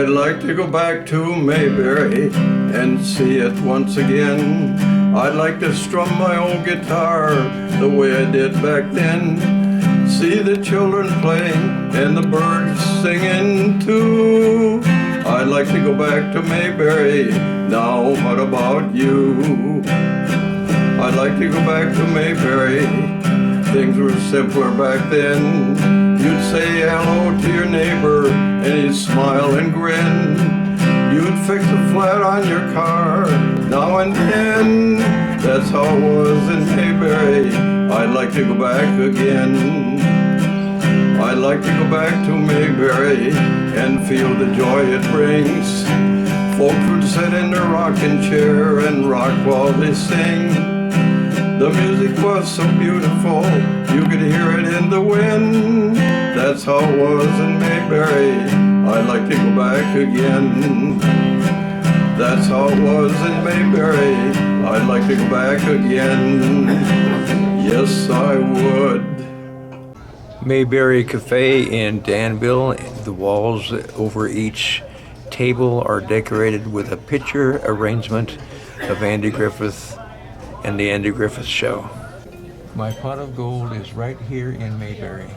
I'd like to go back to Mayberry and see it once again. I'd like to strum my old guitar the way I did back then. See the children playing and the birds singing too. I'd like to go back to Mayberry. Now what about you? I'd like to go back to Mayberry. Things were simpler back then. You'd say hello to your neighbor and he'd smile and grin. You'd fix a flat on your car now and then. That's how it was in Mayberry. I'd like to go back again. I'd like to go back to Mayberry and feel the joy it brings. Folks would sit in their rocking chair and rock while they sing. The music was so beautiful, you could hear it in the wind. That's how it was in Mayberry. I'd like to go back again. That's how it was in Mayberry. I'd like to go back again. Yes, I would. Mayberry Cafe in Danville. The walls over each table are decorated with a picture arrangement of Andy Griffith and the Andy Griffith Show. My pot of gold is right here in Mayberry.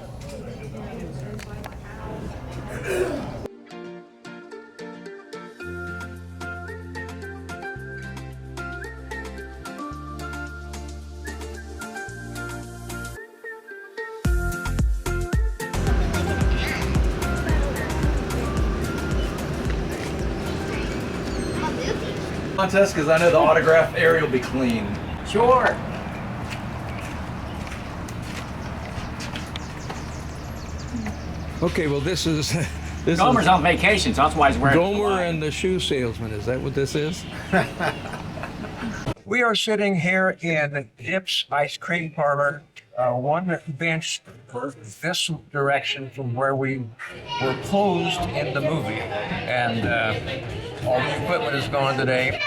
Contest because I know the autograph area will be clean. Sure. Okay, well this is Gomer's on vacation, so that's why he's wearing Gomer and the shoe salesman. Is that what this is? We are sitting here in Dip's Ice Cream Parlor, one bench this direction from where we were posed in the movie. And all the equipment is gone today.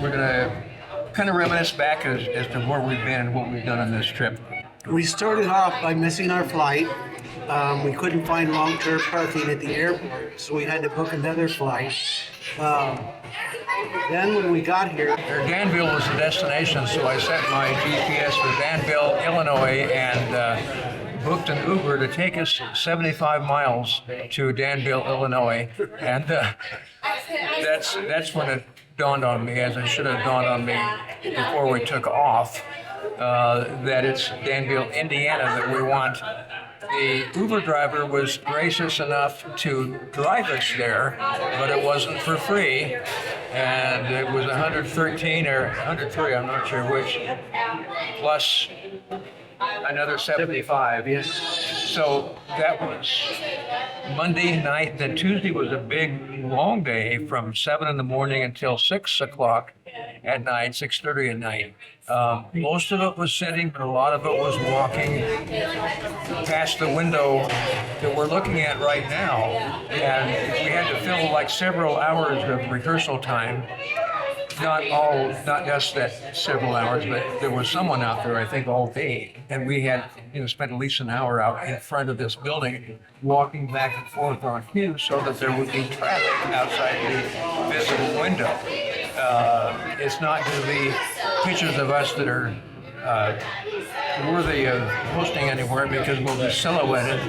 We're gonna kind of reminisce back as to where we've been and what we've done on this trip. We started off by missing our flight. We couldn't find long-term parking at the airport, so we had to book another flight. Then when we got here, Danville was the destination, so I set my GPS for Danville, Illinois, and booked an Uber to take us 75 miles to Danville, Illinois. And that's when it dawned on me, as it should have dawned on me before we took off, that it's Danville, Indiana that we want. The Uber driver was gracious enough to drive us there, but it wasn't for free, and it was 113 or 103, I'm not sure which, plus another 75. yes, So that was Monday night. Then Tuesday was a big, long day from 7 in the morning until 6 o'clock at night, 6:30 at night. Most of it was sitting, but a lot of it was walking past the window that we're looking at right now. And we had to fill like several hours of rehearsal time. Not just that several hours, but there was someone out there, I think, all day. And we had, spent at least an hour out in front of this building, walking back and forth on cue so that there would be traffic outside the visible window. It's not going to be pictures of us that are worthy of posting anywhere because we'll be silhouetted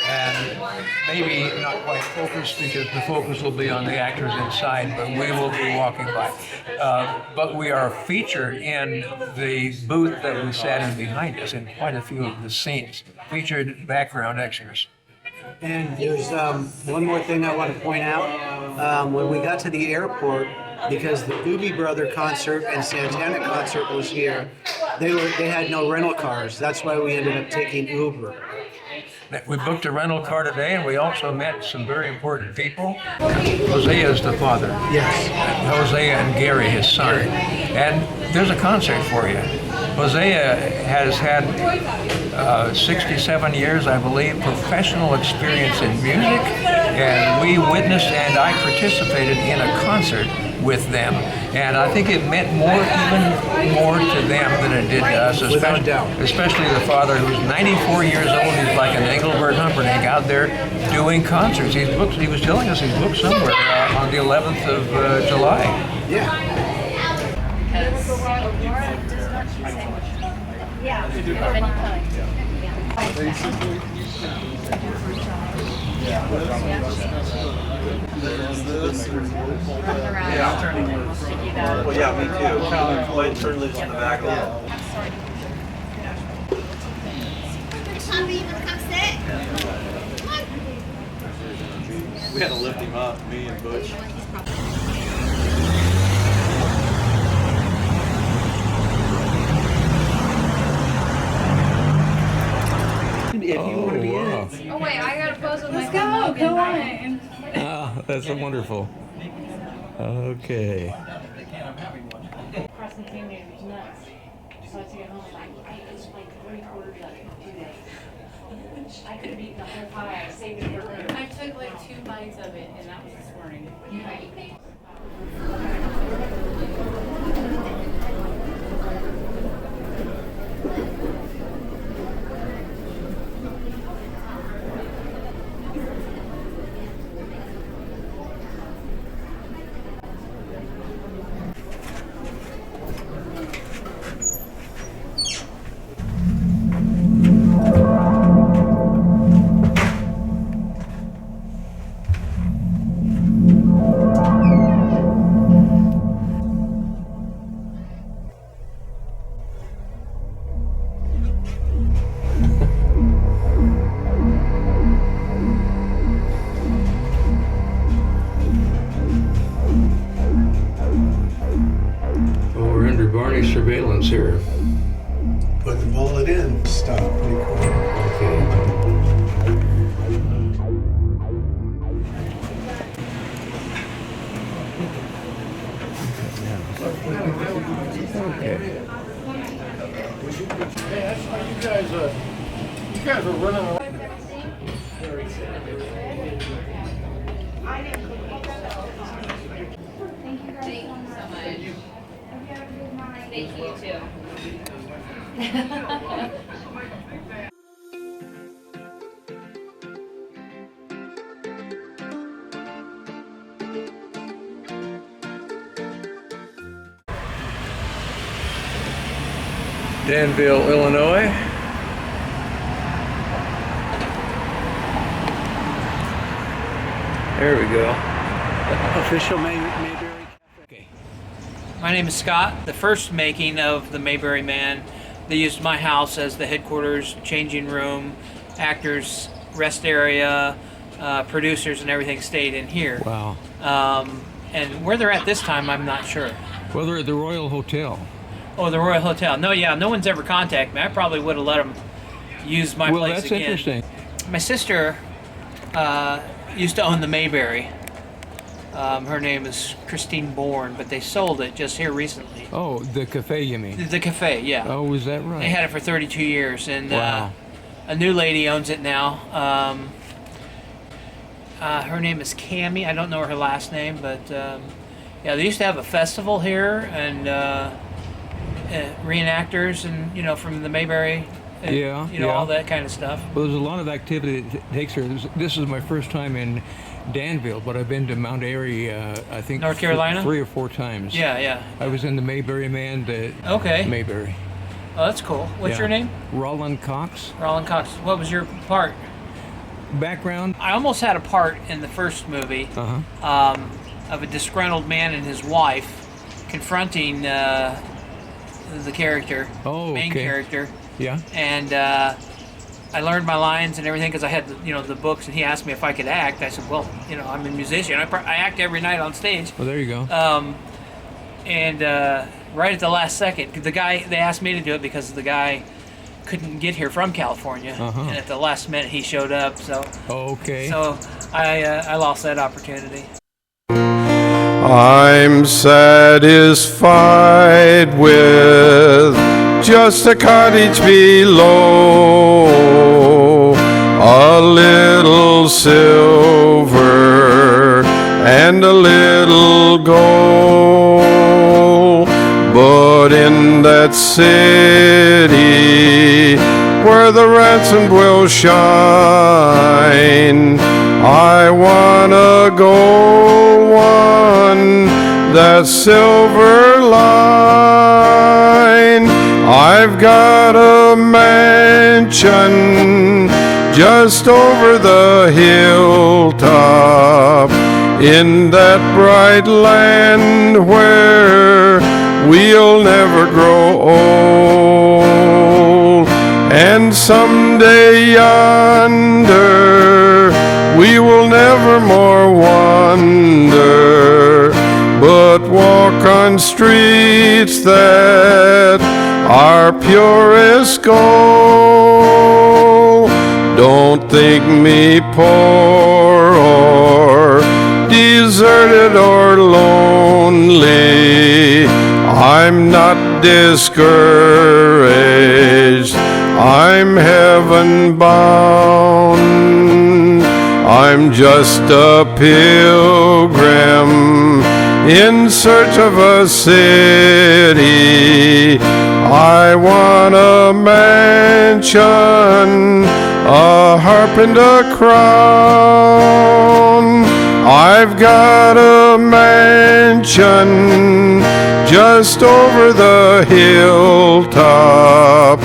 and maybe not quite focused because the focus will be on the actors inside, but we will be walking by. But we are featured in the booth that we sat in behind us in quite a few of the scenes, featured background extras. and there's one more thing I want to point out. When we got to the airport, because the Doobie Brother concert and Santana concert was here, they had no rental cars. That's why we ended up taking Uber. We booked a rental car today, and we also met some very important people. Hosea is the father. Yes. Hosea and Gary, his son. And there's a concert for you. Hosea has had 67 years, I believe, professional experience in music, and we witnessed and I participated in a concert with them. And I think it meant even more to them than it did to us, Without doubt. especially the father who's 94 years old. He's like an Engelbert Humperdinck out there doing concerts. He was telling us he's booked somewhere on the 11th of July. Yeah. Well, yeah, me too. Might turn loose in the back a little. We had to lift him up, me and Butch. If you want to be in it. Oh wait, I gotta pose with my phone. Go on. Ah, that's wonderful. Okay. Crossing Canyon was nuts. So I took it home and I ate just like 3/4 of it in 2 days. I could have eaten the whole pie. I saved it for later. I took like 2 bites of it, and that was this morning. Well, we're under Barney surveillance here. Put the bullet in. Stop. Pretty cool. Okay. Thank you too. Danville, Illinois. There we go. Official Mayberry. My name is Scott. The first making of the Mayberry Man, they used my house as the headquarters, changing room, actors, rest area, producers, and everything stayed in here. Wow. And where they're at this time, I'm not sure. Well, they're at the Royal Hotel. Oh, the Royal Hotel. No, yeah, no one's ever contacted me. I probably would have let them use my Well, place that's again. interesting. My sister used to own the Mayberry. Her name is Christine Bourne, but they sold it just here recently. Oh, the cafe, you mean? The cafe, yeah. Oh, is that right? They had it for 32 years, and Wow. a new lady owns it now. Her name is Cammie. I don't know her last name, but yeah, they used to have a festival here, and reenactors, and from the Mayberry, and, Yeah, all yeah. that kind of stuff. Well, there's a lot of activity that takes her. This is my first time in Danville, but I've been to Mount Airy, I think North Carolina? 3 or 4 times. Yeah, yeah. I was in the Mayberry Man, the Okay. Mayberry. Oh, that's cool. What's Yeah. your name? Roland Cox. Roland Cox. What was your part? Background? I almost had a part in the first movie. Uh-huh. Of a disgruntled man and his wife confronting the character, Oh, main okay. character, Yeah. and I learned my lines and everything because I had the books, and he asked me if I could act. I said, well, I'm a musician. I act every night on stage. Well, there you go. And right at the last second, they asked me to do it because the guy couldn't get here from California, Uh-huh. and at the last minute he showed up. So Okay. so I lost that opportunity. I'm satisfied with just a cottage below, a little silver and a little gold. But in that city where the ransomed will shine, I wanna go on that silver line. I've got a mansion just over the hilltop in that bright land where we'll never grow old. And someday yonder we will never more wander, but walk on streets that are purest gold. Don't think me poor or deserted or lonely. I'm not discouraged. I'm heaven bound. I'm just a pilgrim in search of a city. I want a mansion, a harp and a crown. I've got a mansion just over the hilltop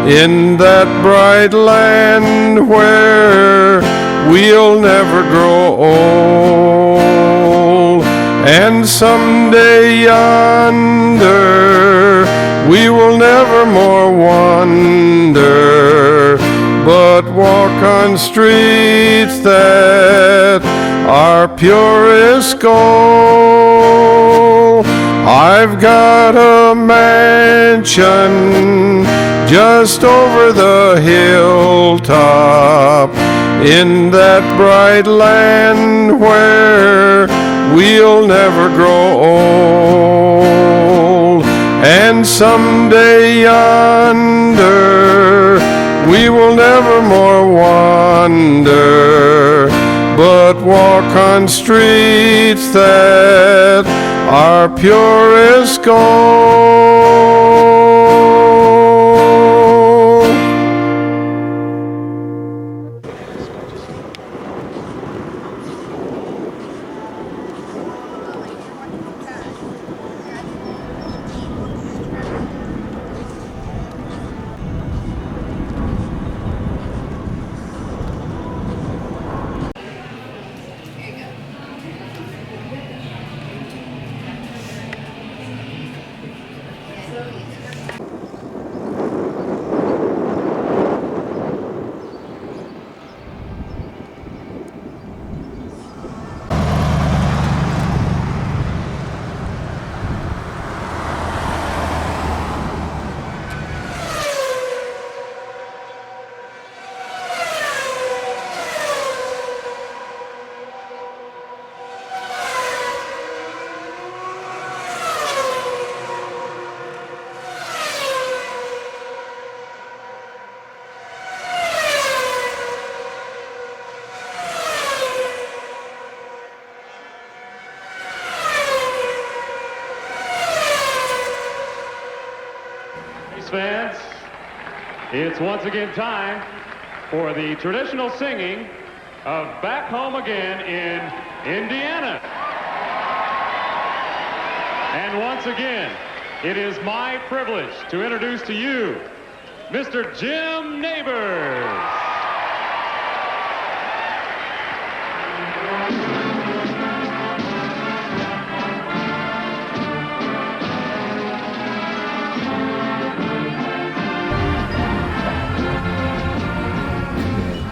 in that bright land where we'll never grow old. And someday yonder we will never more wander, but walk on streets that are purest gold. I've got a mansion just over the hilltop in that bright land where we'll never grow old. And someday yonder we will never more wander, but walk on streets that are purest gold. Fans, it's once again time for the traditional singing of Back Home Again in Indiana. And once again, it is my privilege to introduce to you Mr. Jim Nabor.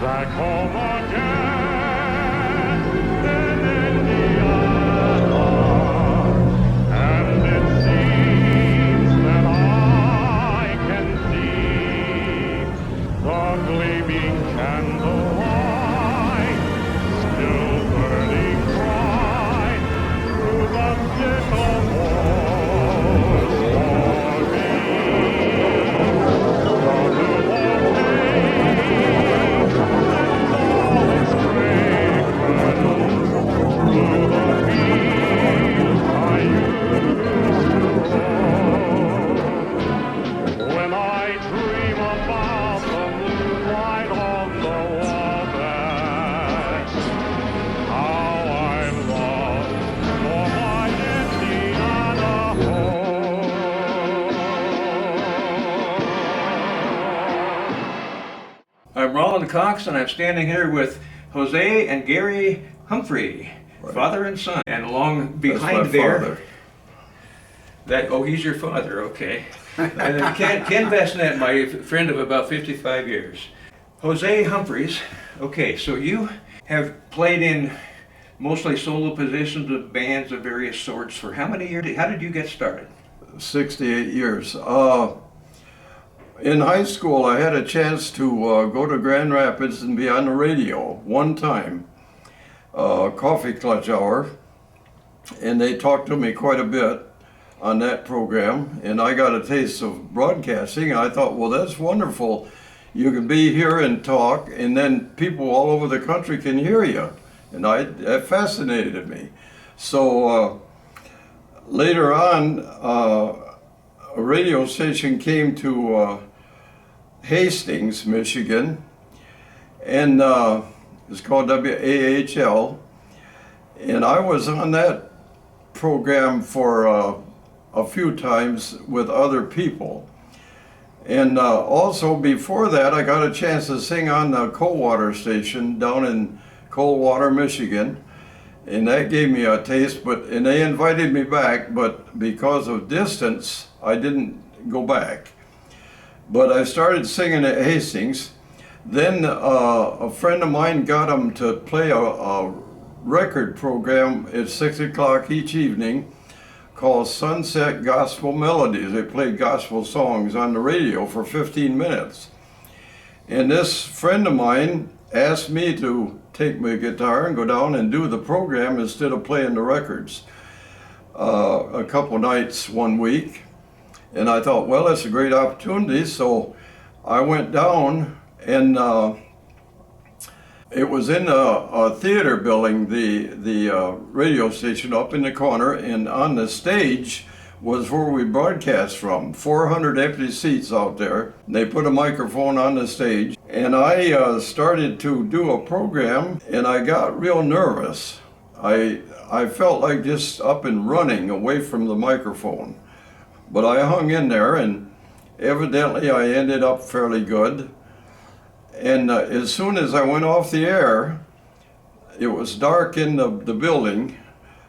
Back home again in Indiana, and it seems that I can see the gleaming I dream about the moonlight on the Wabash. How I long for my Indiana home. I'm Roland Cox, and I'm standing here with Hosea and Gary Humphrey, father and son. And along behind That's my there, father. he's your father, okay. And then Ken Basnett, my friend of about 55 years. Hosea Humphreys, okay, so you have played in mostly solo positions with bands of various sorts for how many years? How did you get started? 68 years. In high school, I had a chance to go to Grand Rapids and be on the radio one time, Coffee Clutch Hour, and they talked to me quite a bit on that program, and I got a taste of broadcasting. I thought, well, that's wonderful. You can be here and talk, and then people all over the country can hear you, and that fascinated me. So later on, a radio station came to Hastings, Michigan, and it's called WAHL, and I was on that program for a few times with other people. And also before that, I got a chance to sing on the Coldwater station down in Coldwater, Michigan, and that gave me a taste. And they invited me back, but because of distance, I didn't go back. But I started singing at Hastings. Then a friend of mine got them to play a record program at 6 o'clock each evening called Sunset Gospel Melodies. They played gospel songs on the radio for 15 minutes. And this friend of mine asked me to take my guitar and go down and do the program instead of playing the records a couple nights one week. And I thought, well, that's a great opportunity. So I went down, and it was in a theater building, the radio station up in the corner, and on the stage was where we broadcast from. 400 empty seats out there. They put a microphone on the stage, and I started to do a program, and I got real nervous. I felt like just up and running away from the microphone. But I hung in there, and evidently I ended up fairly good. And as soon as I went off the air, it was dark in the building,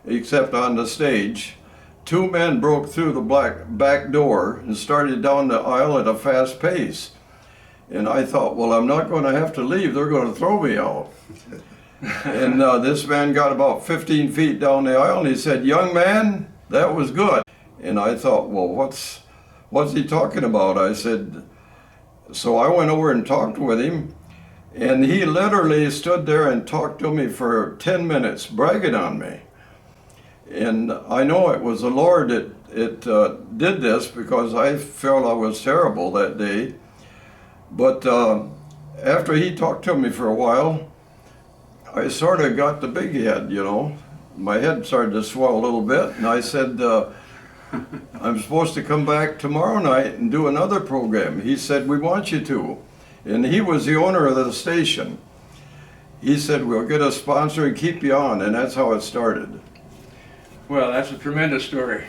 except on the stage. Two men broke through the back door and started down the aisle at a fast pace. And I thought, well, I'm not going to have to leave. They're going to throw me out. And this man got about 15 feet down the aisle, and he said, "Young man, that was good." And I thought, well, what's he talking about? I said, so I went over and talked with him, and he literally stood there and talked to me for 10 minutes, bragging on me. And I know it was the Lord that did this, because I felt I was terrible that day. But after he talked to me for a while, I sort of got the big head, you know. My head started to swell a little bit, and I said, I'm supposed to come back tomorrow night and do another program. He said, "We want you to." And he was the owner of the station. He said, "We'll get a sponsor and keep you on," and that's how it started. Well, that's a tremendous story.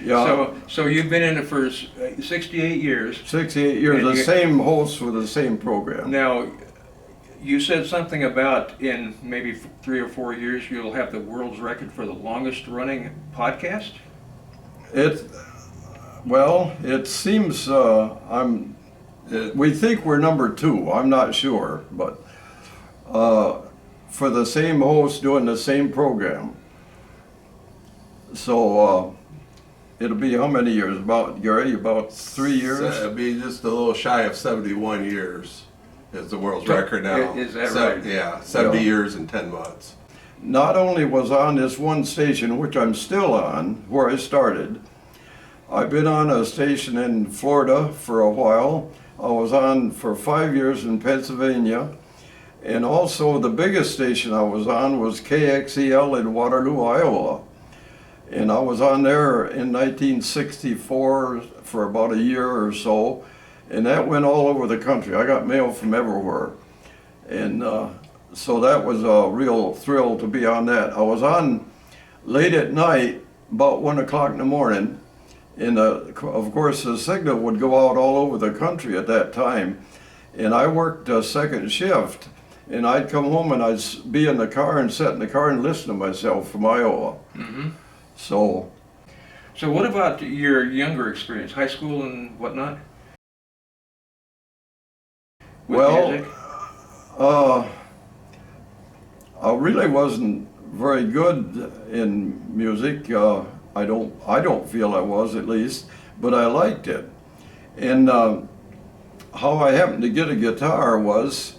Yeah. So you've been in it for 68 years. 68 years, the same host for the same program. Now, you said something about in maybe 3 or 4 years you'll have the world's record for the longest running podcast? It seems we think we're number 2. I'm not sure, but for the same host doing the same program. So it'll be how many years? About, Gary, about 3 years? It'll be just a little shy of 71 years is the world's record now. Is that right? Yeah, 70 years and 10 months. Not only was on this one station, which I'm still on, where I started, I've been on a station in Florida for a while. I was on for 5 years in Pennsylvania. And also the biggest station I was on was KXEL in Waterloo, Iowa. And I was on there in 1964 for about a year or so. and that went all over the country. I got mail from everywhere. And so that was a real thrill to be on that. I was on late at night, about 1 o'clock in the morning, and of course the signal would go out all over the country at that time. And I worked a second shift, and I'd come home and I'd be in the car and sit in the car and listen to myself from Iowa. Mm-hmm. So what about your younger experience, high school and whatnot? With well, music? I really wasn't very good in music. I don't feel I was, at least, but I liked it. And how I happened to get a guitar was,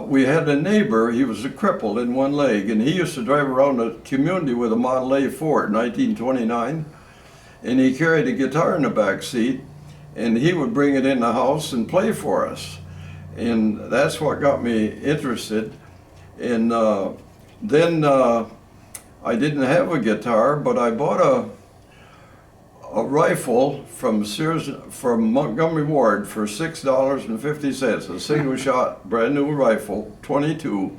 we had a neighbor. He was a crippled in one leg, and he used to drive around the community with a Model A Ford, 1929, and he carried a guitar in the back seat, and he would bring it in the house and play for us. And that's what got me interested. And then I didn't have a guitar, but I bought a rifle from Montgomery Ward for $6.50, a single shot, brand new rifle, 22.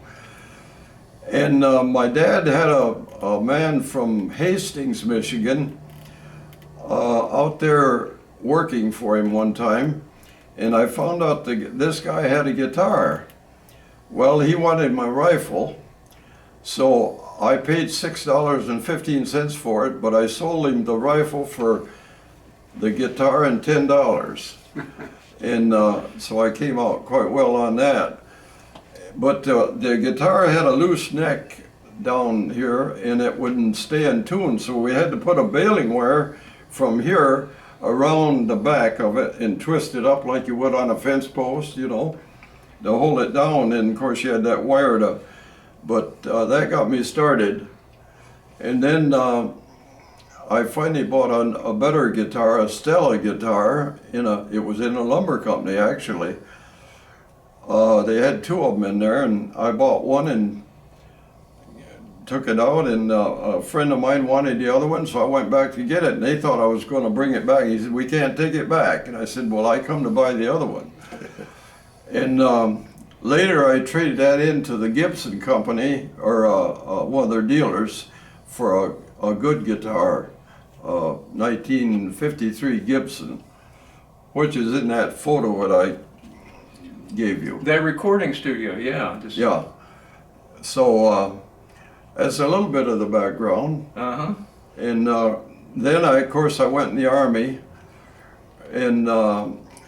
And my dad had a man from Hastings, Michigan, out there working for him one time, and I found out this guy had a guitar. Well, he wanted my rifle, so I paid $6.15 for it, but I sold him the rifle for the guitar and $10. And so I came out quite well on that. But the guitar had a loose neck down here, and it wouldn't stay in tune, so we had to put a baling wire from here around the back of it and twist it up like you would on a fence post, you know, to hold it down. And of course you had that wire to, but that got me started. And then I finally bought a better guitar, a Stella guitar, it was in a lumber company actually. They had two of them in there, and I bought one and took it out, and a friend of mine wanted the other one, so I went back to get it, and they thought I was going to bring it back. He said, "We can't take it back." And I said, "Well, I come to buy the other one." And later I traded that into the Gibson company, or one of their dealers, for a good guitar, 1953 Gibson, which is in that photo that I gave you. That recording studio, yeah. Yeah. So that's a little bit of the background. Uh-huh. And then of course I went in the Army, and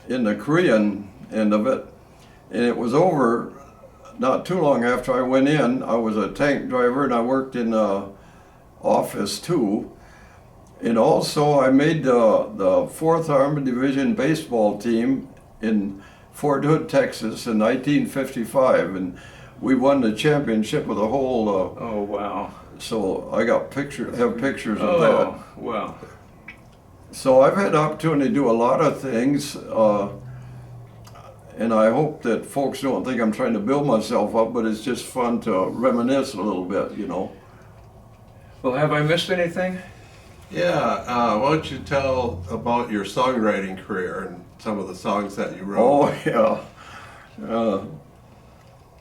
in the Korean end of it, and it was over not too long after I went in. I was a tank driver, and I worked in the office too. And also I made the 4th Armored Division baseball team in Fort Hood, Texas in 1955, and we won the championship with the whole. Oh wow! So I got pictures of that. Oh wow! So I've had the opportunity to do a lot of things, and I hope that folks don't think I'm trying to build myself up, but it's just fun to reminisce a little bit, you know. Well, have I missed anything? Yeah, why don't you tell about your songwriting career and some of the songs that you wrote? Oh yeah.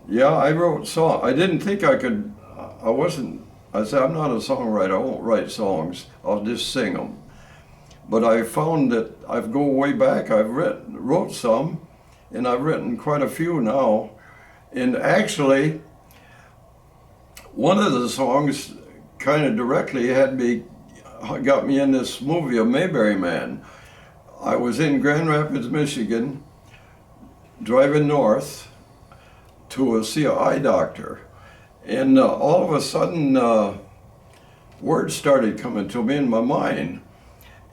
Yeah, I wrote songs. I didn't think I could, I said, I'm not a songwriter, I won't write songs, I'll just sing them. But I found that I go way back, wrote some, and I've written quite a few now. And actually, one of the songs kind of directly got me in this movie of Mayberry Man. I was in Grand Rapids, Michigan, driving north to see an eye doctor, and all of a sudden words started coming to me in my mind,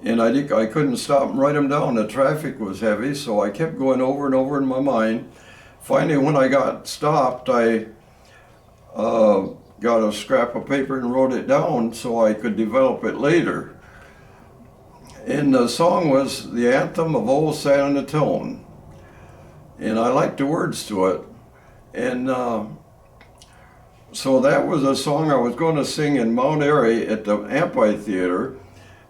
and I couldn't stop and write them down. The traffic was heavy, so I kept going over and over in my mind. Finally, when I got stopped, I got a scrap of paper and wrote it down so I could develop it later. And the song was the anthem of Old San Antone, and I liked the words to it. And so that was a song I was going to sing in Mount Airy at the Amphitheater,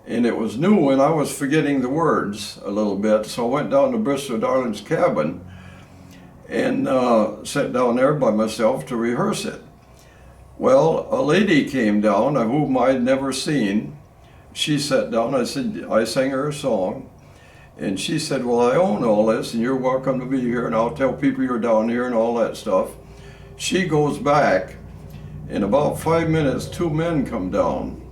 and it was new, and I was forgetting the words a little bit, so I went down to Bristol Darling's cabin and sat down there by myself to rehearse it. Well, a lady came down whom I'd never seen. She sat down. I sang her a song, and she said, well, I own all this, and you're welcome to be here, and I'll tell people you're down here and all that stuff. She goes back. In about 5 minutes, 2 men come down.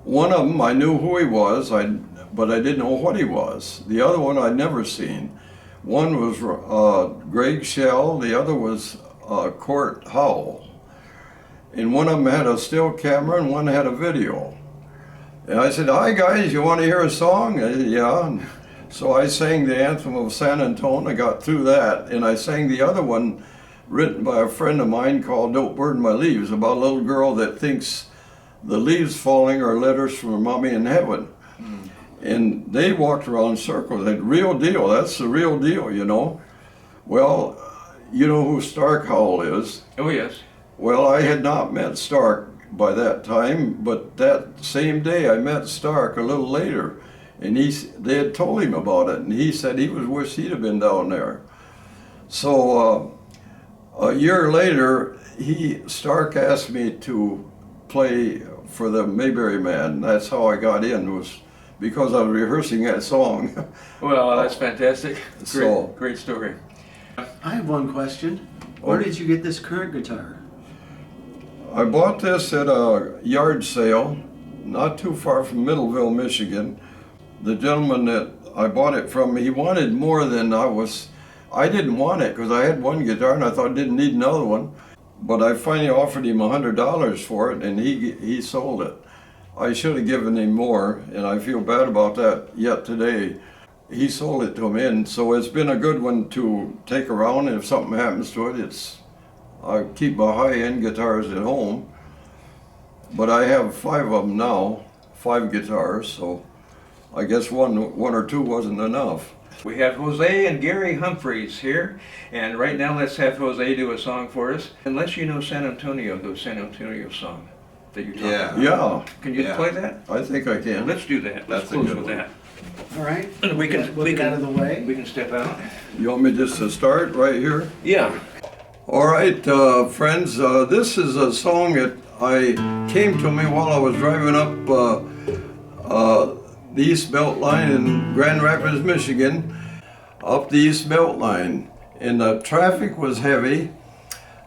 One of them, I knew who he was, but I didn't know what he was. The other one I'd never seen. One was Greg Shell, the other was Court Howell. And one of them had a still camera and one had a video. And I said, hi guys, you want to hear a song? Yeah. And so I sang the anthem of San Antonio. I got through that, and I sang the other one written by a friend of mine called Don't Burn My Leaves, about a little girl that thinks the leaves falling are letters from her mommy in heaven. And they walked around in circles. They said, real deal, that's the real deal, you know. Well, you know who Stark Howell is. Oh, yes. Well, I had not met Stark by that time, but that same day I met Stark a little later, and they had told him about it, and he said he wished he'd have been down there. So a year later, Stark asked me to play for the Mayberry Man. That's how I got in, was because I was rehearsing that song. Well, that's fantastic. Great story. I have one question. Where did you get this current guitar? I bought this at a yard sale not too far from Middleville, Michigan. The gentleman that I bought it from, he wanted more than I didn't want it because I had one guitar and I thought I didn't need another one. But I finally offered him $100 for it, and he sold it. I should have given him more, and I feel bad about that yet today. He sold it to me, and so it's been a good one to take around, and if something happens to it, I keep my high-end guitars at home. But I have 5 of them now, 5 guitars, so I guess one or two wasn't enough. We have Hosea and Gary Humphreys here, and right now let's have Hosea do a song for us. Unless you know San Antonio, the San Antonio song that you're talking about. Yeah. Can you play that? I think I can. Let's do that. Let's close with that. All right. We can out of the way. We can step out. You want me just to start right here? Yeah. All right, friends, this is a song that came to me while I was driving up the East Belt Line in Grand Rapids, Michigan, up the East Belt Line, and the traffic was heavy,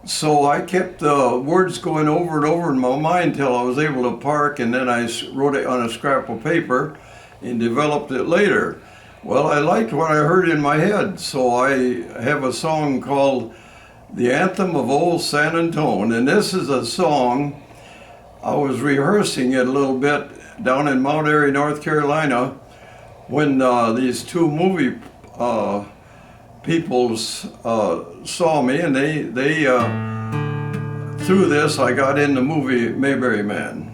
so I kept the words going over and over in my mind till I was able to park, and then I wrote it on a scrap of paper and developed it later. Well, I liked what I heard in my head, so I have a song called The Anthem of Old San Antonio, and this is a song, I was rehearsing it a little bit down in Mount Airy, North Carolina, when these 2 movie people saw me, and they through this I got in the movie Mayberry Man.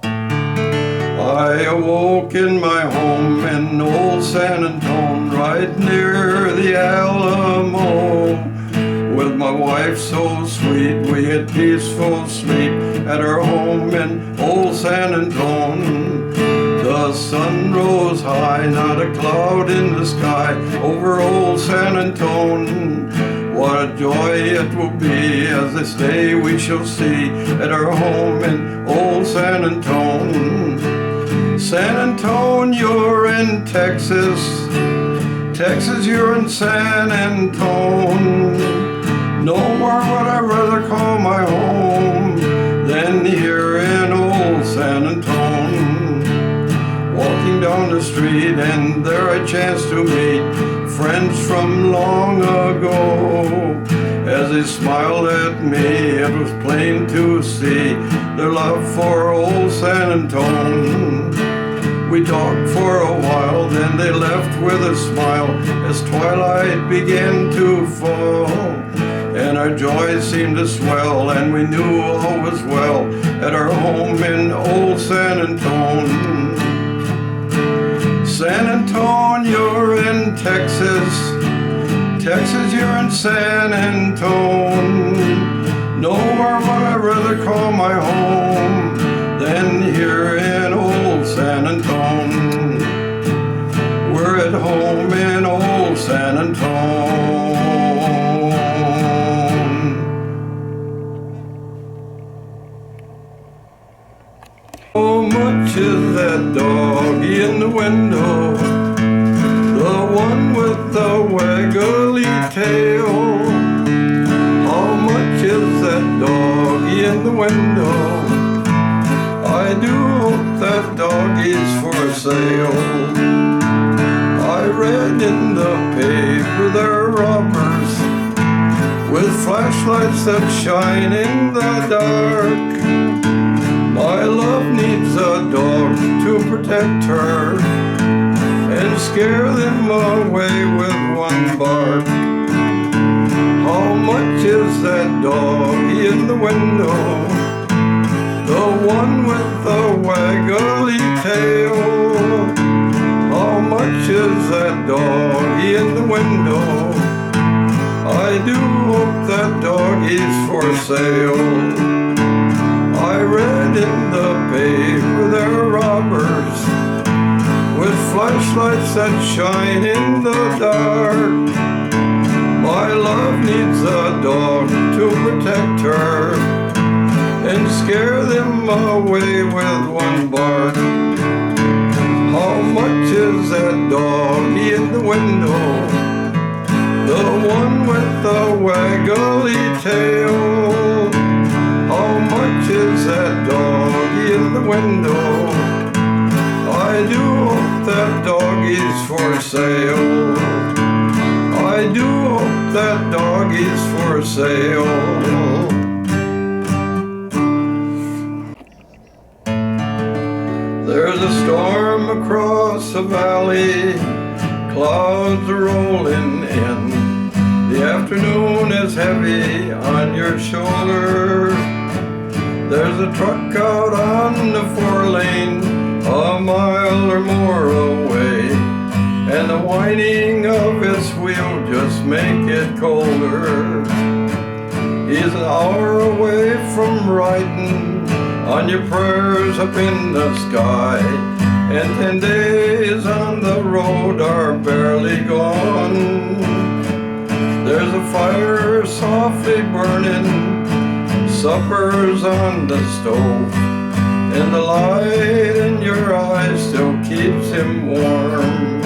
I awoke in my home in old San Antonio, right near the Alamo. With my wife so sweet, we had peaceful sleep at our home in old San Antonio. The sun rose high, not a cloud in the sky, over old San Antonio. What a joy it will be as this day we shall see at our home in old San Antonio. San Antonio, you're in Texas. Texas, you're in San Antonio. Nowhere would I rather call my home than here in old San Antonio. Walking down the street and there I chanced to meet friends from long ago. As they smiled at me, it was plain to see their love for old San Antonio. We talked for a while, then they left with a smile as twilight began to fall. And our joy seemed to swell, and we knew all was well at our home in old San Antonio. San Antonio, you're in Texas. Texas, you're in San Antonio. Nowhere would I rather call my home than here in old San home in old San Antone. How much is that doggy in the window? The one with the waggly tail. How much is that doggy in the window? I do hope that doggy's for sale. I read in the paper there are robbers with flashlights that shine in the dark. My love needs a dog to protect her and scare them away with one bark. How much is that doggy in the window? The one with the waggly tail. How much is that doggy in the window? I do hope that doggy's for sale. I read in the paper there are robbers with flashlights that shine in the dark. My love needs a dog to protect her and scare them away with one bark. How much is that doggy in the window? The one with the waggly tail. How much is that doggy in the window? I do hope that doggy's for sale. I do hope that doggy's for sale. There's a storm across the valley, clouds are rolling in. The afternoon is heavy on your shoulder. There's a truck out on the 4-lane, a mile or more away, and the whining of its wheel just make it colder. He's an hour away from riding on your prayers up in the sky, and 10 days on the road are barely gone. There's a fire softly burning, supper's on the stove, and the light in your eyes still keeps him warm.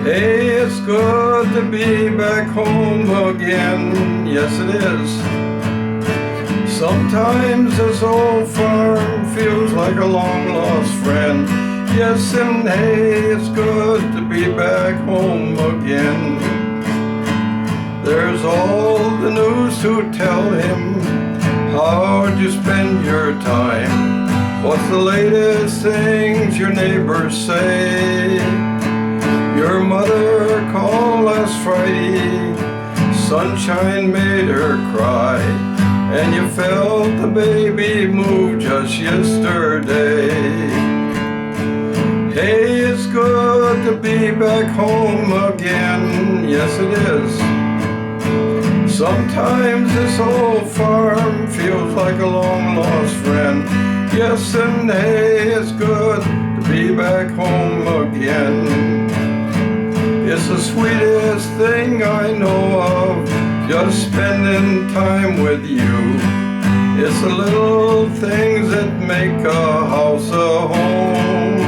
Hey, it's good to be back home again, yes it is. Sometimes this old farm feels like a long-lost friend. Yes, and hey, it's good to be back home again. There's all the news to tell him. How'd you spend your time? What's the latest things your neighbors say? Your mother called last Friday, sunshine made her cry, and you felt the baby move just yesterday. Hey, it's good to be back home again, yes it is. Sometimes this old farm feels like a long-lost friend. Yes, and hey, it's good to be back home again. It's the sweetest thing I know of, just spending time with you. It's the little things that make a house a home.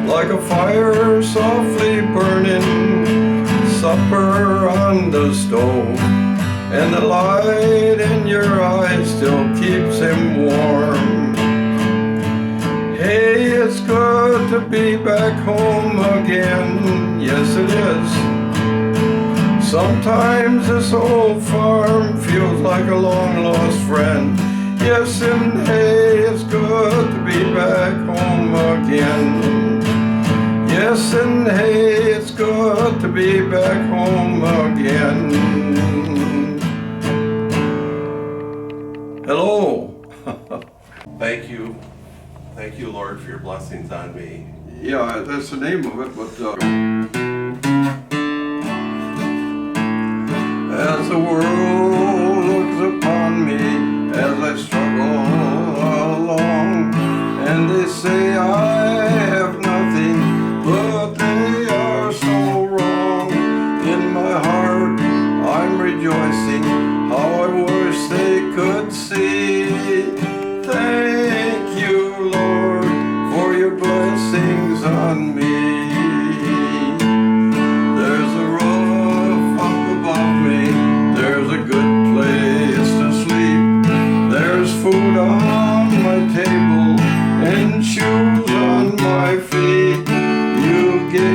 Like a fire softly burning, supper on the stove, and the light in your eyes still keeps him warm. Hey, it's good to be back home again, yes it is. Sometimes this old farm feels like a long-lost friend. Yes, and hey, it's good to be back home again. Yes, and hey, it's good to be back home again. Hello. Thank you. Thank you, Lord, for your blessings on me. Yeah, that's the name of it, but as the world looks upon me as I struggle along, and they say I have nothing, but they are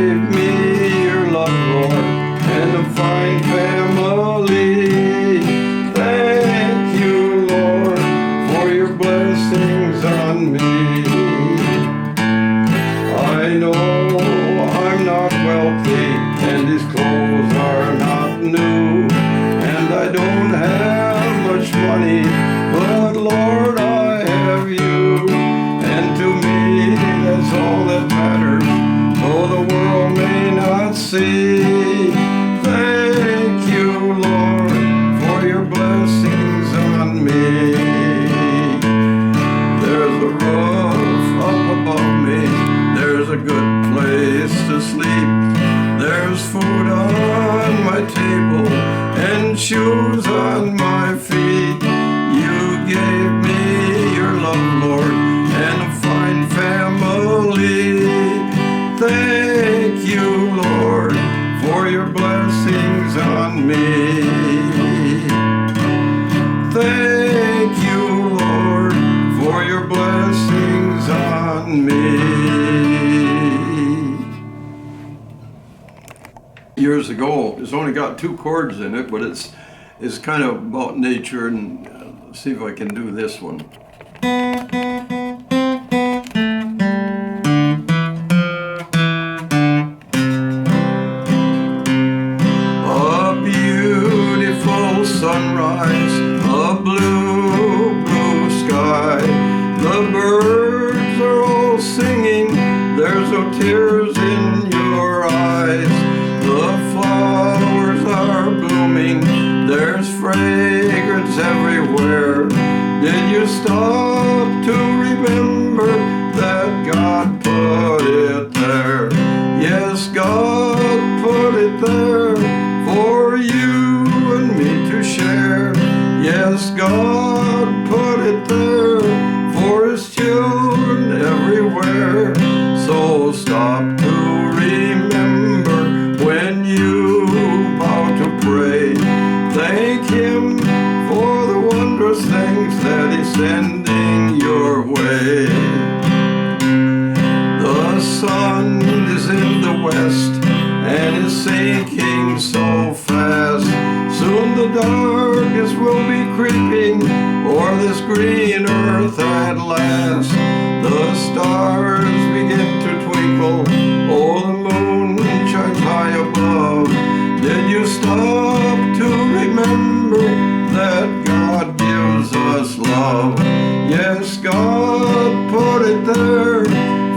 gave me your love, Lord, and a fine family. Thank you, Lord, for your blessings on me. I know I'm not wealthy, and these clothes are not new, and I don't have much money, but Lord, I have you, and to me that's all that matters, though the world may not see. Thank you, Lord, for your blessings on me. There's a roof up above me, there's a good place to sleep, there's food on my table and shoes on my feet. You gave me your love, Lord, and a fine family. Thank you, Lord, for your blessings on me. Thank you, Lord, for your blessings on me. Years ago, it's only got 2 chords in it, but it's kind of about nature, and see if I can do this one. A beautiful sunrise, a blue, blue sky. The birds are all singing, there's no tears in your eyes. The flowers are blooming, there's fragrance everywhere. Did you stop to remember that God put it there? Yes, God put it there for you and me to share. Yes, God put it there for his children everywhere. So stop to remember when you bow to pray. Thank him for the wondrous things that he's sending your way. The sun is in the west and is sinking so fast. Soon the darkness will be creeping o'er this green earth at last. The stars begin to twinkle, oh, the moon shines high above. Did you stop to remember that God gives us love? Yes, God put it there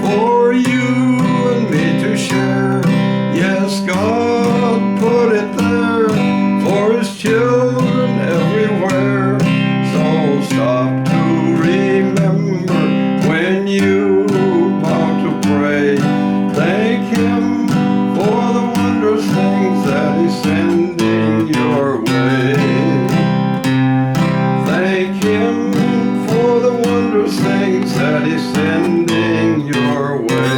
for you and me to share. Yes, God put it there for his children everywhere. So stop to remember when you bow to pray. Thank him for the wondrous things that he's sending your way. Thank him for the wondrous things that he's sending your way.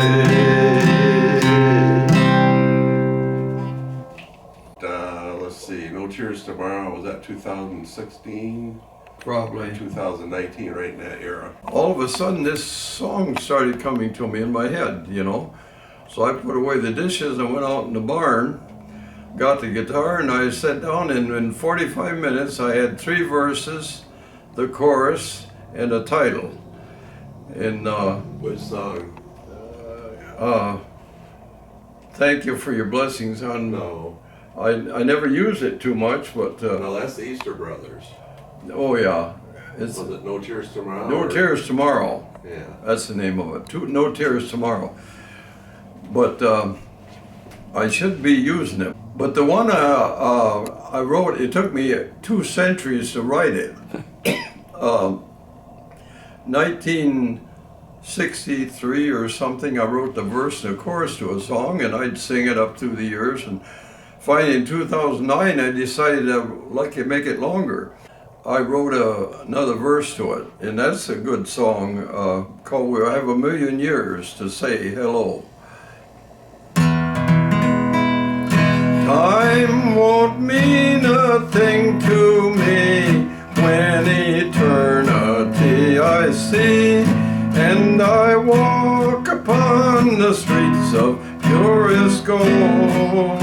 Let's see, No Tears Tomorrow, was that 2016? Probably. 2019, right in that era. All of a sudden this song started coming to me in my head, you know. So I put away the dishes and went out in the barn, got the guitar, and I sat down, and in 45 minutes I had 3 verses, the chorus, and a title. And Which song? Thank you for your blessings on. No. I never used it too much, but No, that's the Easter Brothers. oh yeah, it's Was it No Tears Tomorrow? No Tears Tomorrow. Yeah. That's the name of it. No Tears Tomorrow. But I should be using it. But the one I wrote, it took me 2 centuries to write it. 1963 or something, I wrote the verse and the chorus to a song, and I'd sing it up through the years. And finally, in 2009, I decided I'd like to make it longer. I wrote another verse to it, and that's a good song called "We'll Have a Million Years to Say Hello." Time won't mean a thing to me when eternity I see, and I walk upon the streets of pure purest gold.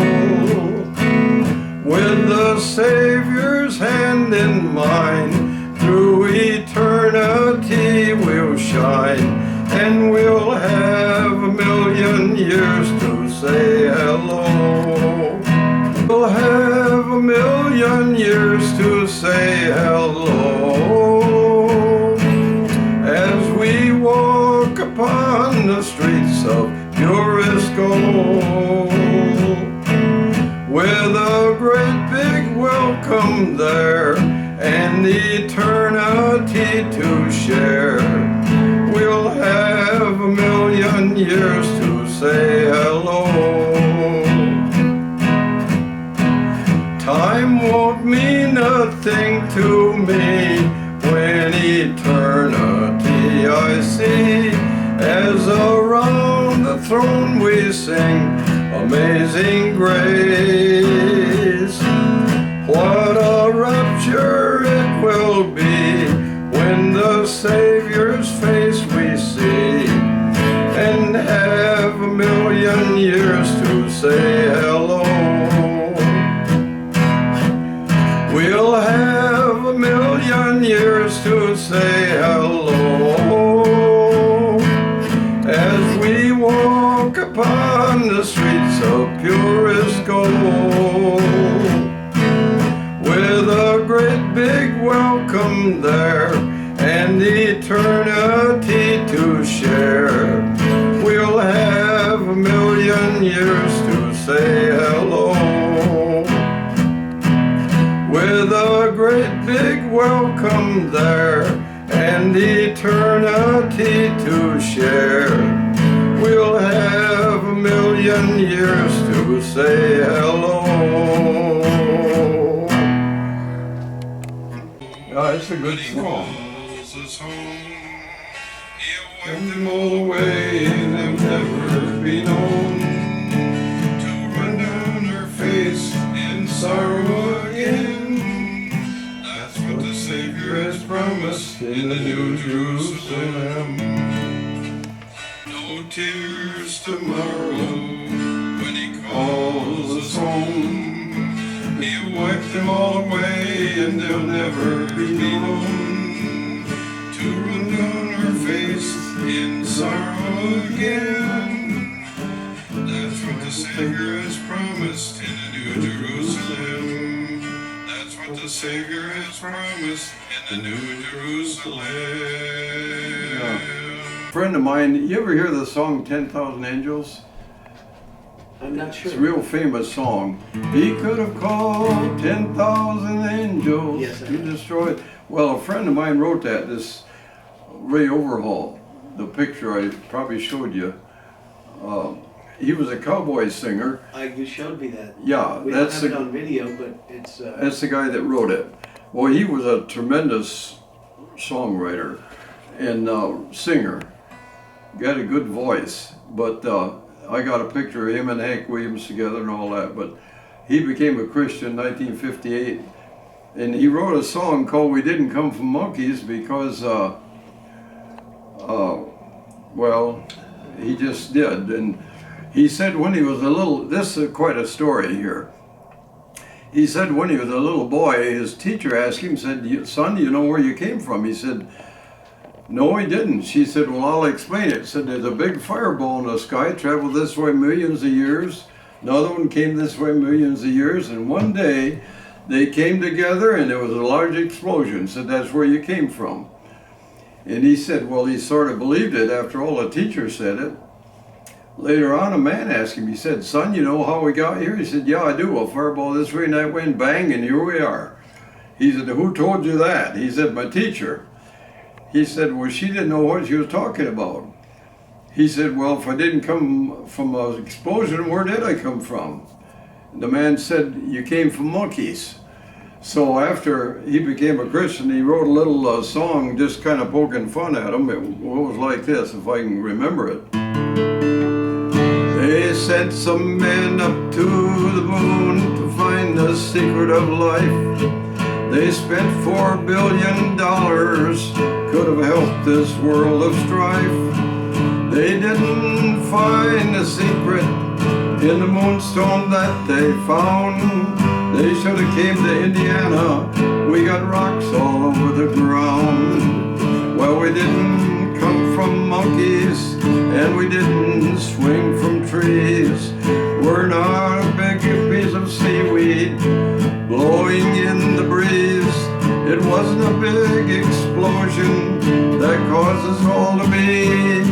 With the Savior's hand in mine, through eternity we'll shine, and we'll have a million years to say hello. We'll have a million years to say hello, as we walk upon the streets of purest gold, with a great big welcome there and eternity to share. We'll have a million years to say hello. Time won't mean a thing to me when eternity I see, as around the throne we sing Amazing Grace. What a rapture it will be when the Savior's face we see, and have a million years to say hello. We'll have a million years to say hello, as we walk upon the streets of purest gold, with a great big welcome there and eternity to share. We'll have a million years to say hello, with a great big welcome there and eternity to share. We'll have a million years to say hello. Yeah, it's a good song. Wipe them all away and they'll never be known, to run down her face in sorrow again. That's what the Savior has promised in the New Jerusalem. No tears tomorrow when He calls us home. He'll wipe them all away and they'll never be known, to run down her face in sorrow again. That's what the Savior has promised in the New Jerusalem. That's what the Savior has promised in the New Jerusalem. Yeah. A friend of mine, you ever hear the song 10,000 Angels? I'm not sure. It's a real famous song. He could have called 10,000 angels to destroy it. Well, a friend of mine wrote that, this Ray Overhaul, the picture I probably showed you. He was a cowboy singer. You showed me that. Yeah, we that's don't have it on video, but it's. That's the guy that wrote it. Well, he was a tremendous songwriter and singer. Got a good voice, but I got a picture of him and Hank Williams together and all that. But he became a Christian in 1958, and he wrote a song called "We Didn't Come from Monkeys" because, well, he just did. And he said when he was a little, this is quite a story here. He said when he was a little boy, his teacher asked him, said, "Son, do you know where you came from?" He said, "No, he didn't." She said, "Well, I'll explain it." Said, "There's a big fireball in the sky, traveled this way millions of years. Another one came this way millions of years, and one day they came together and there was a large explosion." Said, "That's where you came from." And he said, well, he sort of believed it after all the teacher said it. Later on, a man asked him, he said, "Son, you know how we got here?" He said, "Yeah, I do. A fireball this way and that way, and bang, and here we are." He said, "Who told you that?" He said, "My teacher." He said, "Well, she didn't know what she was talking about." He said, "Well, if I didn't come from an explosion, where did I come from?" The man said, "You came from monkeys." So after he became a Christian, he wrote a little song just kind of poking fun at him. It was like this, if I can remember it. They sent some men up to the moon to find the secret of life. They spent $4 billion, could have helped this world of strife. They didn't find the secret, in the moonstone that they found. They should have came to Indiana. We got rocks all over the ground. Well, we didn't come from monkeys, and we didn't swing from trees. We're not a big piece of seaweed blowing in the breeze. It wasn't a big explosion that caused us all to be.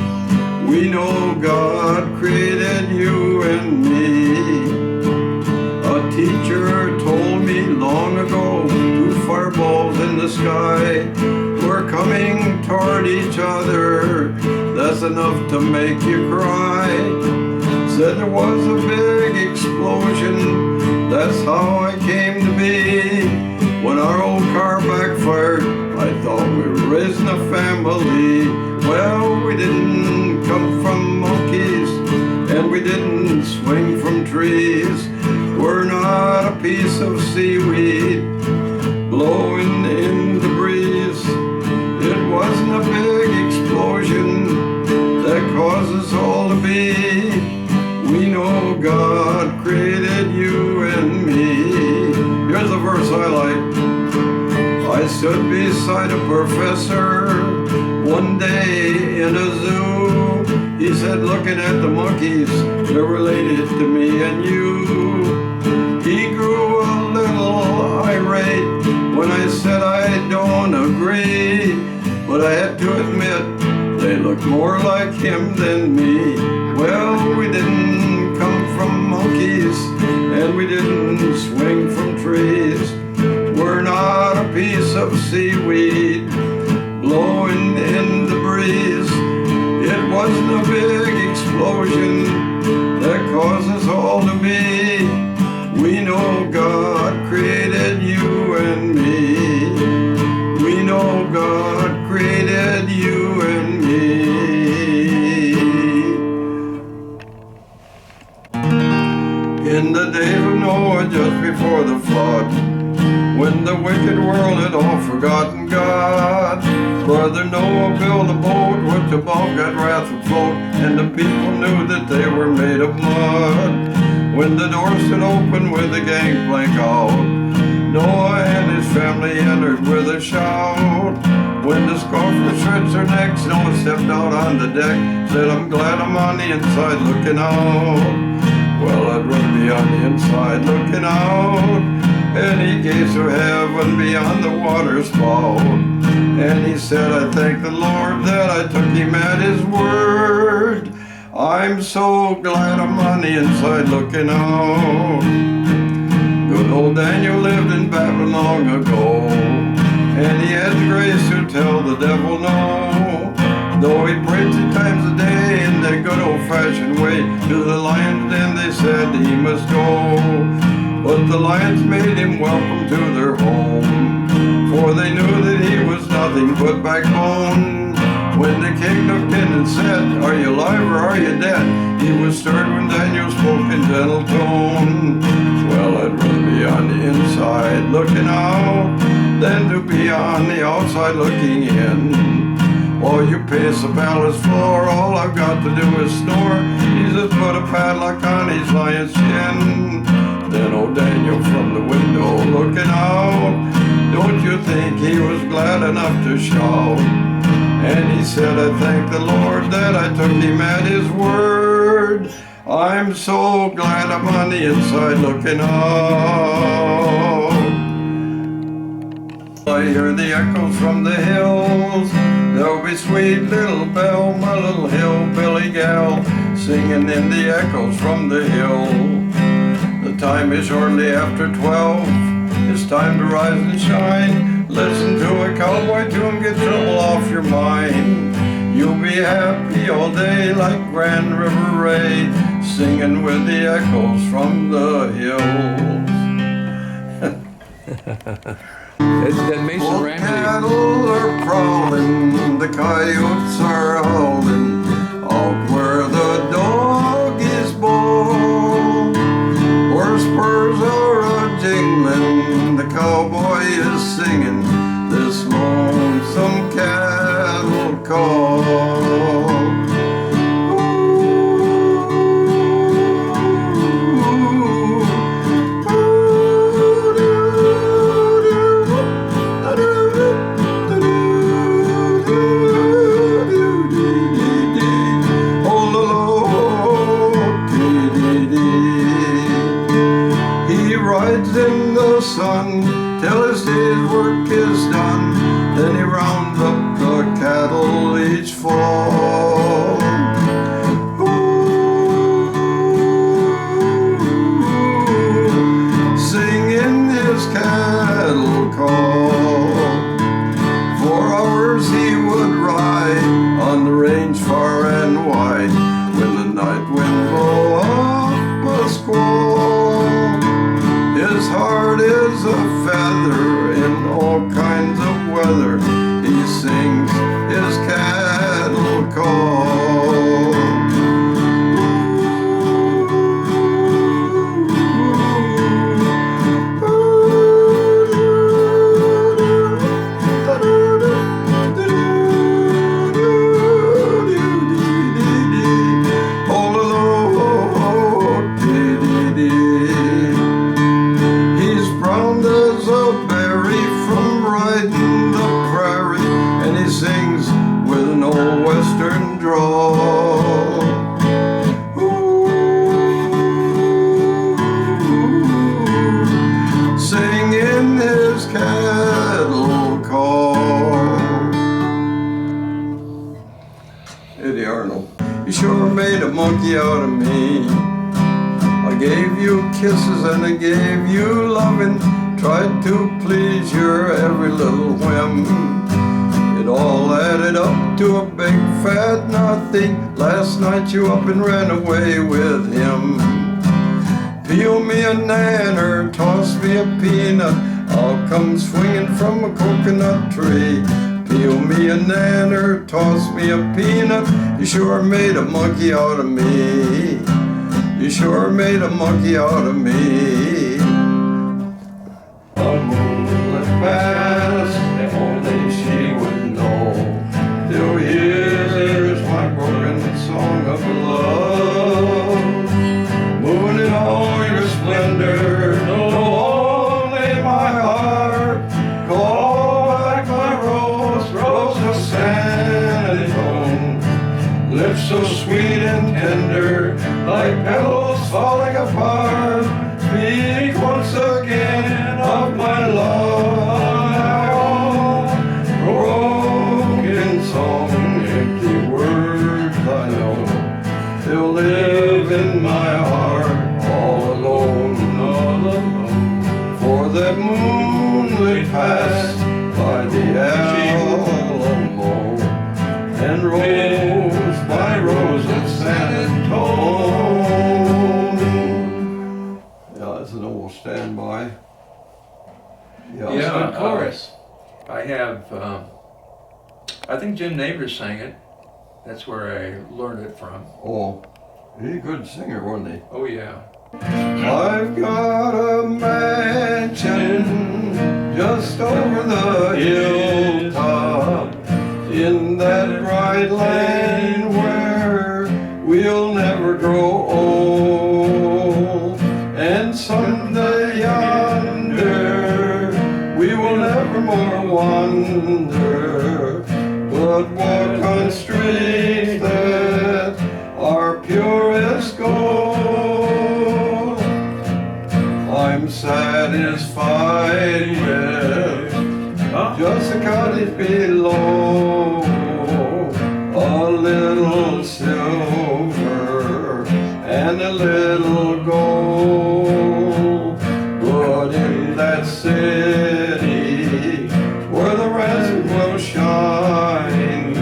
We know God created you and me. A teacher told me long ago, 2 fireballs in the sky were coming toward each other. That's enough to make you cry. Said there was a big explosion, that's how I came to be. When our old car backfired, I thought we were raising a family. Well, we didn't come from monkeys, and we didn't swing from trees. We're not a piece of seaweed blowing in the breeze. It wasn't a big explosion that caused us all to be. We know God created you and me. Here's a verse I like. I stood beside a professor one day in a zoo. He said, looking at the monkeys, they're related to me and you. He grew a little irate when I said I don't agree, but I had to admit they look more like him than me. Well, we didn't come from monkeys, and we didn't swing from trees. We're not a piece of seaweed blowing in the breeze. It wasn't a big explosion that caused us all to be. We know God created you and me. We know God created you and me. In the days of Noah, just before the flood, when the wicked world had all forgotten God, Brother Noah built a boat which above that wrath would float, and the people knew that they were made of mud. When the door stood open with the gangplank out, Noah and his family entered with a shout. When the scoffer stretched their necks, Noah stepped out on the deck, said, I'm glad I'm on the inside looking out. Well, I'd rather be on the inside looking out. Any gates of heaven beyond the water's spout. And he said, I thank the Lord that I took him at his word. I'm so glad I'm on the inside looking out. Good old Daniel lived in Babylon long ago, and he had the grace to tell the devil no. Though he prayed 3 times a day in that good old-fashioned way, to the lion's den they said he must go. But the lions made him welcome to their home, for they knew that he was nothing but backbone. When the king looked in and said, are you alive or are you dead? He was stirred when Daniel spoke in gentle tone. Well, I'd rather be on the inside looking out than to be on the outside looking in. While you pace the palace floor, all I've got to do is snore. Jesus put a padlock on his lion's chin. Then old Daniel from the window looking out, don't you think he was glad enough to shout? And he said, I thank the Lord that I took him at his word. I'm so glad I'm on the inside looking out. I hear the echoes from the hills. There'll be sweet little Belle, my little hillbilly gal, singing in the echoes from the hill. The time is shortly after 12. It's time to rise and shine. Listen to a cowboy tune, get trouble off your mind. You'll be happy all day like Grand River Ray, singing with the echoes from the hills. That Mason Ramsey. Cattle are prowling, the coyotes are howling, out where the dog is born. Where spurs are a-jingling, the cowboy is singing this lonesome cattle call. hides in the sun till his day's work is done. Then he rounds up the cattle each fall. Singing his cattle call. For hours he would ride on the range far and wide, when the night wind blow up a squall. His heart is a feather in all kinds of weather. He sings his cattle call. Western drawl. Singing his cattle call. Eddie Arnold. You sure made a monkey out of me. I gave you kisses and I gave you loving, tried to please your every little whim. It all added up to a big fat nothing. Last night you up and ran away with him. Peel me a nanner, toss me a peanut, I'll come swinging from a coconut tree. Peel me a nanner, toss me a peanut, you sure made a monkey out of me. You sure made a monkey out of me. A moonlit past, only she would know. Till here's my broken song of love. Moon in all your splendor, know only my heart. Call back my rose, rose of San Antone. Lips so sweet and tender, like petals falling apart. Speak once again of my love, my own broken song. Empty words I know, they'll live in my heart, all alone, all alone. For that moonlit past by the Alamo, and rose by rose of San Antone. Yeah, that's an old standby. Yeah, chorus. I have, I think Jim Nabor sang it. That's where I learned it from. Oh, he's a good singer, wasn't he? Oh, yeah. I've got a mansion just over the hilltop, in that bright land where we'll never grow old. And someday yonder we will never more wander, but walk on streets that are purest gold. I'm satisfied with just a cottage below, a little silver and a little gold. But in that city where the ransom will shine,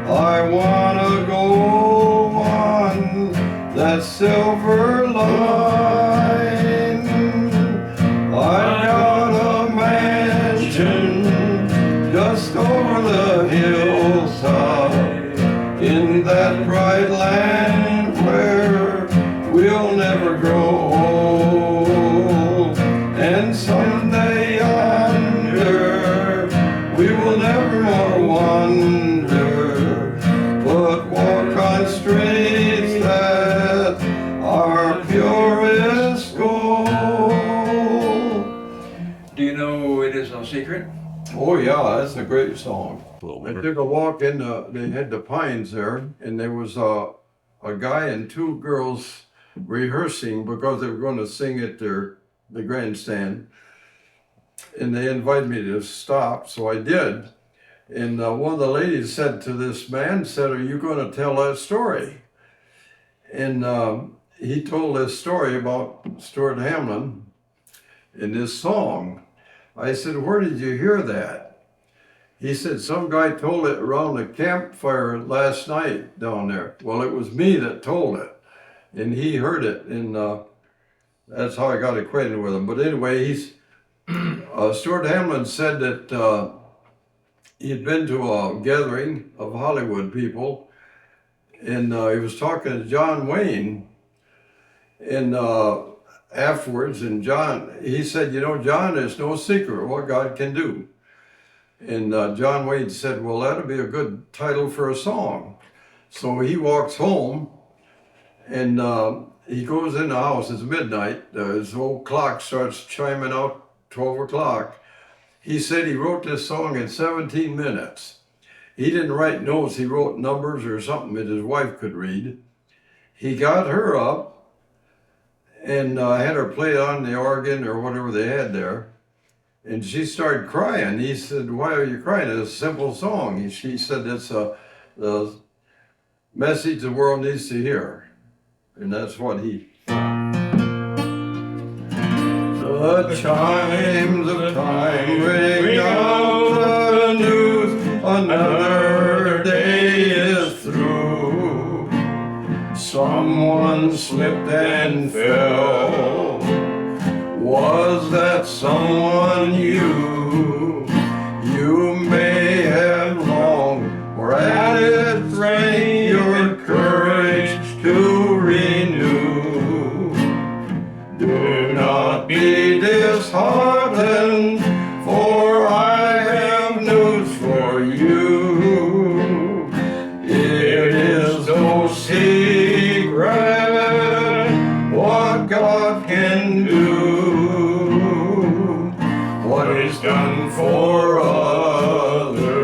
I wanna go on that silver line. I've got a mansion just over the hilltop, in that bright land where we'll never grow old. And someday yonder we will never more wander, but walk on streets that are purest gold. Do you know It Is No Secret? Oh yeah, that's a great song. I took a walk in they had the pines there, and there was a guy and two girls rehearsing because they were going to sing at their the grandstand, and they invited me to stop, so I did. And one of the ladies said to this man, said, "Are you going to tell that story?" And he told this story about Stuart Hamlin in this song. I said, "Where did you hear that?" He said, "Some guy told it around the campfire last night down there." Well, it was me that told it, and he heard it, and that's how I got acquainted with him. But anyway, Stuart Hamlin said that he'd been to a gathering of Hollywood people, and he was talking to John Wayne, and afterwards, and he said, "You know, John, there's no secret what God can do." And John Wayne said, "Well, that'd be a good title for a song." So he walks home, and he goes in the house. It's midnight. His old clock starts chiming out 12 o'clock. He said he wrote this song in 17 minutes. He didn't write notes. He wrote numbers or something that his wife could read. He got her up and had her play on the organ or whatever they had there. And she started crying. He said, "Why are you crying? It's a simple song." She said, "It's the message the world needs to hear." And that's what he... The chimes of time ring out the news, another day is through. Someone slipped and fell. Was that someone you? You may have longed for added strength, your courage to renew. Do not be disheartened, for I have news for you. It is no secret what God can do. What is done for others,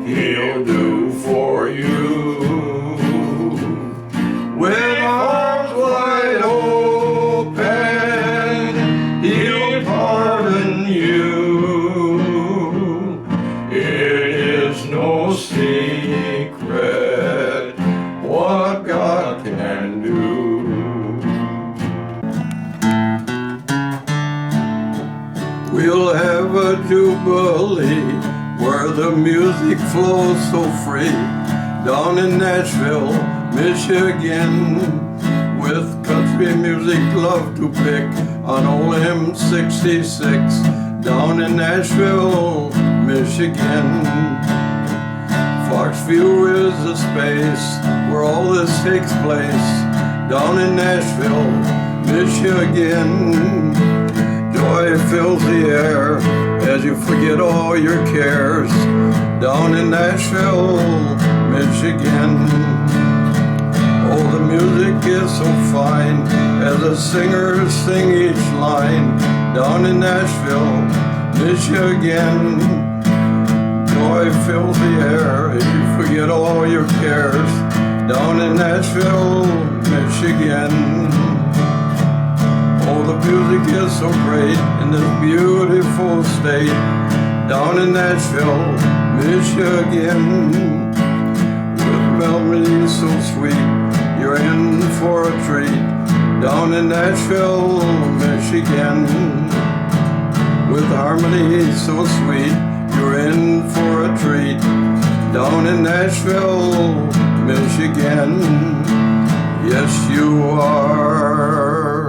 He'll do for you. With arms wide open, He'll pardon you. It is no secret what God can do. We'll have a jubilee where the music flows so free, down in Nashville, Michigan, with country music love to pick on old M66, down in Nashville, Michigan. Foxview is the space where all this takes place, down in Nashville, Michigan. Joy fills the air as you forget all your cares, down in Nashville, Michigan. Oh, the music is so fine as the singers sing each line, down in Nashville, Michigan. Joy fills the air as you forget all your cares, down in Nashville, Michigan. Oh, the music is so great in this beautiful state, down in Nashville, Michigan. With melodies so sweet, you're in for a treat, down in Nashville, Michigan. With harmony so sweet, you're in for a treat, down in Nashville, Michigan. Yes, you are.